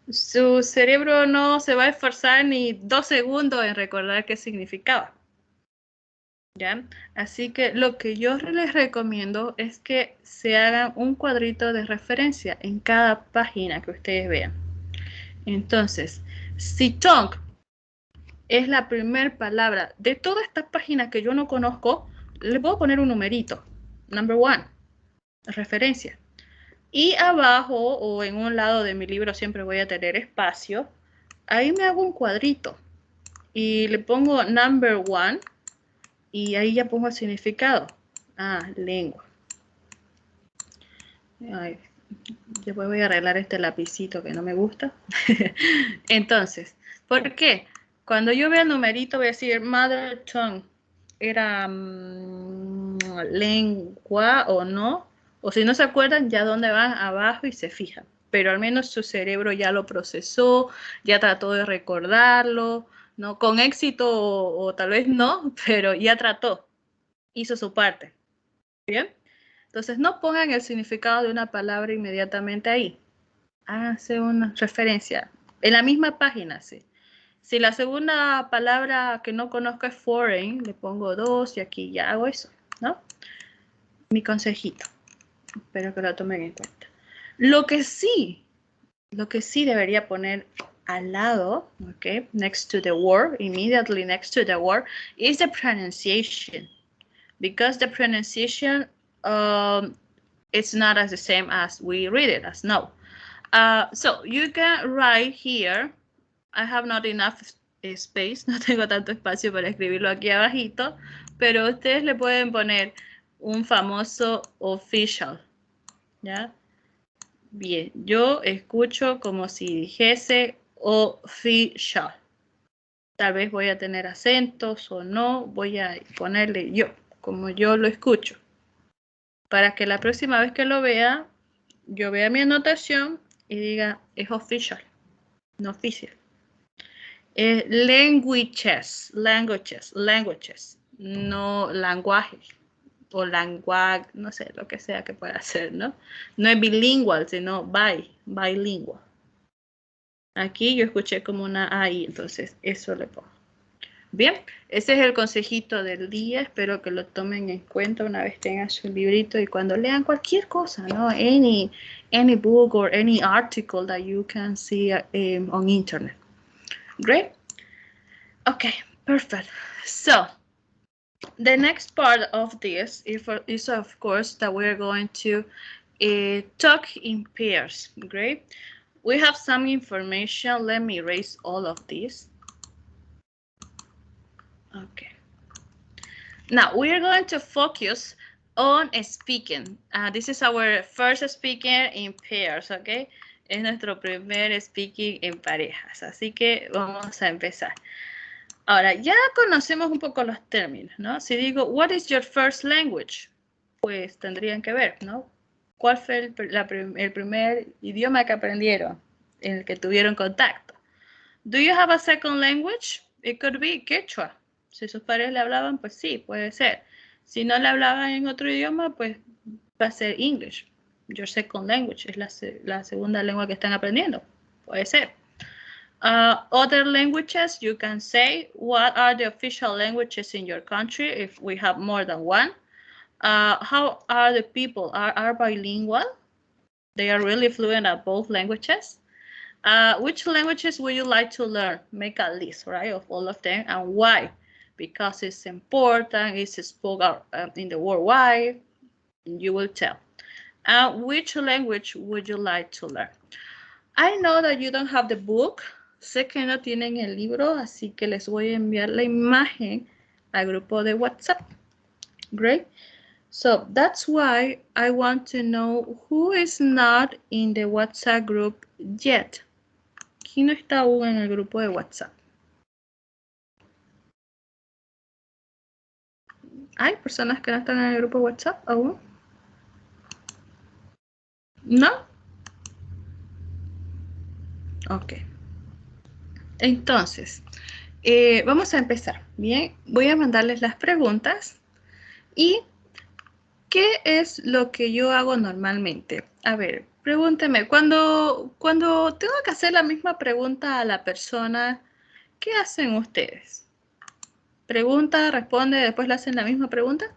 A: Su cerebro no se va a esforzar ni 2 segundos en recordar qué significaba. ¿Ya? Así que lo que yo les recomiendo es que se hagan un cuadrito de referencia en cada página que ustedes vean. Entonces, si tongue es la primera palabra de todas estas páginas que yo no conozco, le puedo poner un numerito. Number 1, referencia. Y abajo o en un lado de mi libro siempre voy a tener espacio. Ahí me hago un cuadrito y le pongo number 1. Y ahí ya pongo el significado. Lengua. Ay, después voy a arreglar este lapicito que no me gusta. Entonces, ¿por qué? Cuando yo vea el numerito voy a decir mother tongue. ¿Era lengua o no? O si no se acuerdan, ya dónde van abajo y se fijan. Pero al menos su cerebro ya lo procesó, ya trató de recordarlo, ¿no? Con éxito o tal vez no, pero ya trató, hizo su parte. ¿Bien? Entonces, no pongan el significado de una palabra inmediatamente ahí. Háganse una referencia. En la misma página, sí. Si la segunda palabra que no conozco es foreign, le pongo 2 y aquí ya hago eso, ¿no? Mi consejito. Espero que lo tomen en cuenta. Lo que sí debería poner al lado, okay, next to the word, immediately next to the word, is the pronunciation. Because the pronunciation, it's not as the same as we read it, as no. So you can write here, I have not enough space, no tengo tanto espacio para escribirlo aquí abajito, pero ustedes le pueden poner un famoso official, ¿ya? Bien, yo escucho como si dijese official. Tal vez voy a tener acentos o no, voy a ponerle yo, como yo lo escucho. Para que la próxima vez que lo vea, yo vea mi anotación y diga, es official, no oficial. Languages, no lenguajes o language, no sé, lo que sea que pueda ser, ¿no? No es bilingual, sino bilingüe. Aquí yo escuché como una AI, entonces eso le pongo. Bien, ese es el consejito del día. Espero que lo tomen en cuenta una vez tengan su librito y cuando lean cualquier cosa, ¿no? Any book or any article that you can see on internet. Great. Okay, perfect. So, the next part of this is of course that we're going to talk in pairs. Great. We have some information. Let me erase all of this. Okay. Now we are going to focus on speaking. This is our first speaking in pairs, okay? Es nuestro primer speaking en parejas, así que vamos a empezar. Ahora, ya conocemos un poco los términos, ¿no? Si digo, what is your first language? Pues tendrían que ver, ¿no? ¿Cuál fue el primer idioma que aprendieron, en el que tuvieron contacto? Do you have a second language? It could be Quechua. Si sus padres le hablaban, pues sí, puede ser. Si no le hablaban en otro idioma, pues va a ser English. Your second language es la segunda lengua que están aprendiendo. Puede ser. Other languages, you can say, what are the official languages in your country if we have more than one? How are the people? Are bilingual? They are really fluent at both languages. Which languages would you like to learn? Make a list, right, of all of them, and why? Because it's important, it's spoken in the worldwide, you will tell. Which language would you like to learn? I know that you don't have the book. Sé que no tienen el libro, así que les voy a enviar la imagen al grupo de WhatsApp. Great. So that's why I want to know who is not in the WhatsApp group yet. ¿Quién no está aún en el grupo de WhatsApp? ¿Hay personas que no están en el grupo de WhatsApp aún? ¿No? Ok. Entonces, vamos a empezar. Bien, voy a mandarles las preguntas. ¿Y qué es lo que yo hago normalmente? A ver, pregúnteme, cuando tengo que hacer la misma pregunta a la persona, ¿qué hacen ustedes? Pregunta, responde, después le hacen la misma pregunta.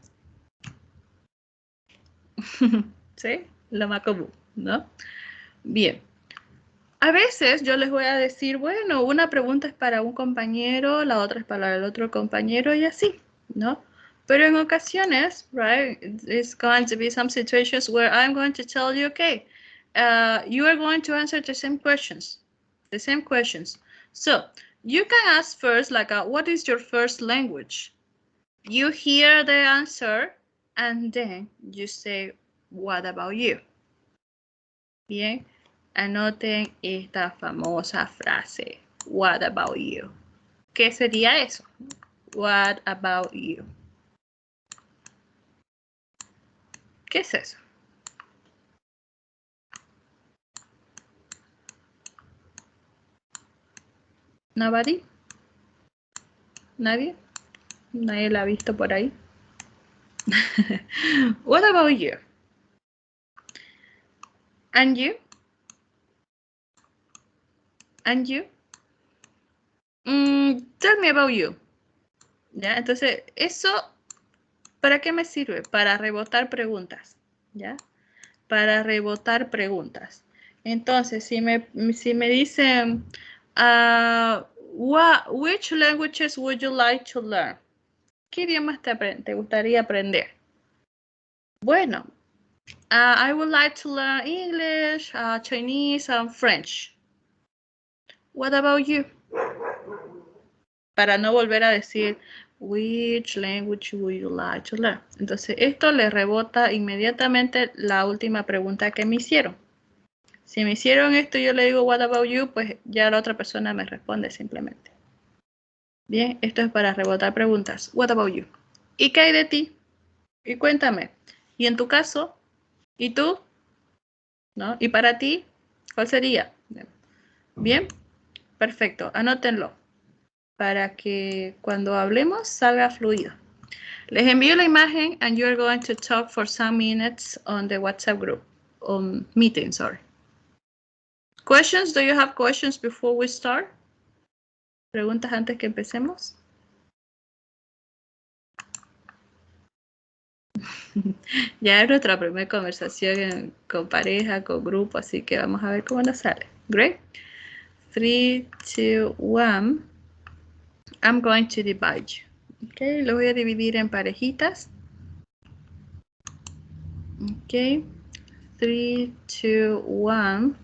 A: ¿Sí? Lo más común, ¿no? Bien. A veces yo les voy a decir, bueno, una pregunta es para un compañero, la otra es para el otro compañero y así, ¿no? Pero en ocasiones, right, it's going to be some situations where I'm going to tell you, okay, you are going to answer the same questions. So you can ask first, like, what is your first language? You hear the answer and then you say, what about you? Bien, anoten esta famosa frase. What about you? ¿Qué sería eso? What about you? ¿Qué es eso? Nobody? ¿Nadie? ¿Nadie la ha visto por ahí? What about you? And you? And you? Tell me about you. ¿Ya? Entonces, eso, ¿para qué me sirve? Para rebotar preguntas, ¿ya? Para rebotar preguntas. Entonces, si me dicen, which languages would you like to learn? ¿Qué idiomas te gustaría aprender? Bueno, I would like to learn English, Chinese, and French. What about you? Para no volver a decir, which language would you like to learn? Entonces, esto le rebota inmediatamente la última pregunta que me hicieron. Si me hicieron esto y yo le digo, what about you? Pues ya la otra persona me responde simplemente. Bien, esto es para rebotar preguntas. What about you? ¿Y qué hay de ti? Y cuéntame. ¿Y en tu caso? ¿Y tú? ¿No? ¿Y para ti? ¿Cuál sería? Bien, perfecto. Anótenlo para que cuando hablemos salga fluido. Les envío la imagen and you're going to talk for some minutes on the WhatsApp group. Meeting, sorry. Questions? Do you have questions before we start? ¿Preguntas antes que empecemos? Ya es nuestra primera conversación con pareja, con grupo, así que vamos a ver cómo nos sale. Great. 3, 2, 1. I'm going to divide you. Ok, lo voy a dividir en parejitas. Ok. 3, 2, 1.